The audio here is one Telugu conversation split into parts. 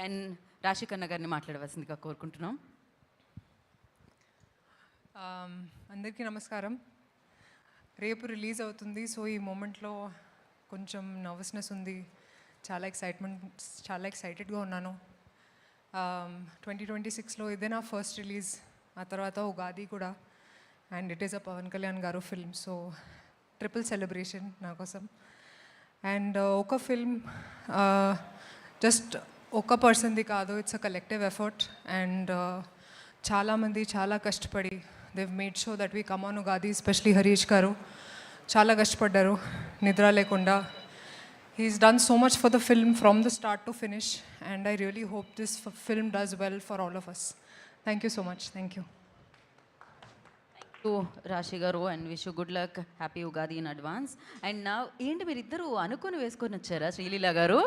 అండ్ రాశికన్న గారిని మాట్లాడవలసిందిగా కోరుకుంటున్నాం. అందరికీ నమస్కారం. రేపు రిలీజ్ అవుతుంది. సో ఈ మూమెంట్లో కొంచెం నర్వస్నెస్ ఉంది, చాలా ఎక్సైటెడ్గా ఉన్నాను. 2026లో ఇదే నా ఫస్ట్ రిలీజ్, ఆ తర్వాత ఉగాది కూడా. And it is a Pawan Kalyan garu film, so triple celebration నా కోసం. అండ్ ఒక ఫిల్మ్ జస్ట్ ఒక పర్సన్ది కాదు, it's a collective effort. And చాలామంది చాలా కష్టపడి they've made sure that we come on Ugadi, especially Harish garu చాలా కష్టపడ్డారు నిద్ర లేకుండా. He's done so much for the film from the start to finish, and I really hope this film does well for all of us. Thank you so much. Thank you. రాశి గారు, and wish you good luck, happy Ugadi in advance. And నా ఏంటి మీరిద్దరూ అనుకొని వేసుకొని వచ్చారా? శ్రీలీల గారు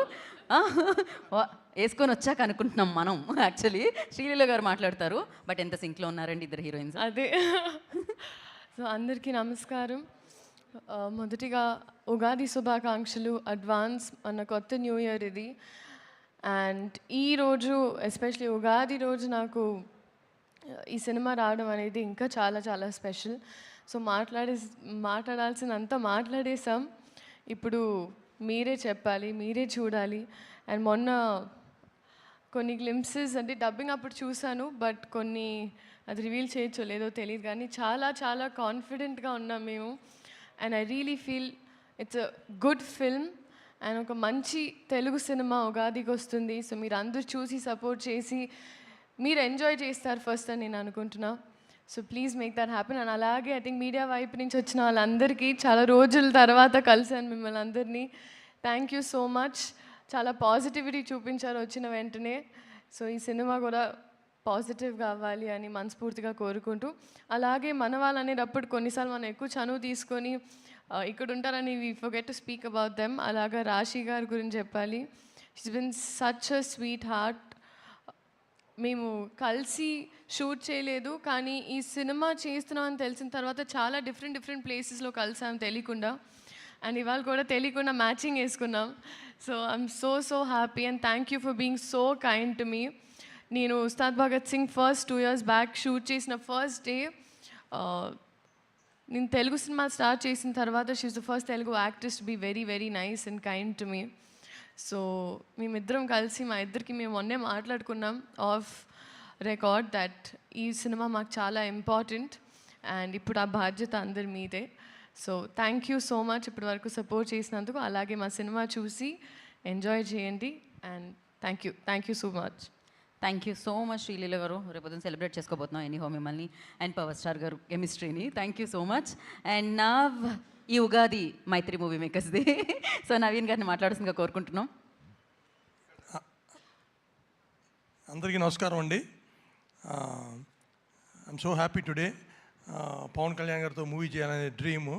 వేసుకొని వచ్చాక అనుకుంటున్నాం మనం, యాక్చువల్లీ శ్రీలీల గారు మాట్లాడతారు. బట్ ఎంత సింక్లో ఉన్నారండి ఇద్దరు హీరోయిన్స్. అదే. సో అందరికీ నమస్కారం. మొదటిగా ఉగాది శుభాకాంక్షలు అడ్వాన్స్. మన కొత్త న్యూ ఇయర్ ఇది. అండ్ ఈరోజు ఎస్పెషలీ ఉగాది రోజు నాకు ఈ సినిమా రావడం అనేది ఇంకా చాలా చాలా స్పెషల్. సో మాట్లాడాల్సినంత మాట్లాడేసాం. ఇప్పుడు మీరే చెప్పాలి, మీరే చూడాలి. అండ్ మొన్న కొన్ని గ్లింప్సెస్ అంటే డబ్బింగ్ అప్పుడు చూశాను, బట్ కొన్ని అది రివీల్ చేయొచ్చో లేదో తెలియదు, కానీ చాలా చాలా కాన్ఫిడెంట్గా ఉన్నాం మేము. And I really feel it's a good film and ఒక మంచి తెలుగు సినిమా ఉగాదికి వస్తుంది. సో మీరు అందరూ చూసి సపోర్ట్ చేసి మీరు ఎంజాయ్ చేస్తారు ఫస్ట్ అని నేను అనుకుంటున్నా. So please make that happen. And అలాగే ఐ థింక్ మీడియా వైపు నుంచి వచ్చిన వాళ్ళందరికీ చాలా రోజుల తర్వాత కలిసాను మిమ్మల్ని అందరినీ. Thank you so much. చాలా పాజిటివిటీ చూపించారు వచ్చిన వెంటనే. సో ఈ సినిమా కూడా పాజిటివ్గా అవ్వాలి అని మనస్ఫూర్తిగా కోరుకుంటూ, అలాగే మన వాళ్ళు అనేటప్పుడు కొన్నిసార్లు మనం ఎక్కువ చనువు తీసుకొని ఇక్కడ ఉంటారని we forget to speak about them. అలాగా రాశి గారి గురించి చెప్పాలి. She's been such a sweet heart. మేము కలిసి షూట్ చేయలేదు, కానీ ఈ సినిమా చేస్తున్నామని తెలిసిన తర్వాత చాలా డిఫరెంట్ ప్లేసెస్లో కలిసాం తెలియకుండా. అండ్ ఇవాళ కూడా తెలియకుండా మ్యాచింగ్ వేసుకున్నాం. So I'm so happy and thank you for being so kind to me. నేను Ustaad Bhagat Singh first 2 years back shoot చేసిన ఫస్ట్ డే, నేను తెలుగు సినిమా స్టార్ట్ చేసిన తర్వాత she's the first Telugu actress to be very nice and kind to me. So మేమిద్దరం కలిసి మా ఇద్దరికి మేము మొన్నే మాట్లాడుకున్నాం ఆఫ్ రికార్డ్ దట్ ఈ సినిమా మాకు చాలా ఇంపార్టెంట్ అండ్ ఇప్పుడు ఆ బాధ్యత అందరి మీదే. So thank you so much ఇప్పటి వరకు సపోర్ట్ చేసినందుకు. అలాగే మా సినిమా చూసి ఎంజాయ్ చేయండి. And thank you so much. Thank you so much Sreeleela గారు. రేపు సెలబ్రేట్ చేసుకోబోతున్నాం ఎనీహో మిమ్మల్ని అండ్ పవర్ స్టార్ గారు కెమిస్ట్రీని. Thank you so much. And నా ఈ ఉగాది మైత్రి మూవీ మేకర్స్ది. సో నవీన్ గారిని మాట్లాడాల్సిందిగా కోరుకుంటున్నాం. అందరికీ నమస్కారం అండి. I'm so happy today. Pawan Kalyan గారితో మూవీ చేయాలనే డ్రీము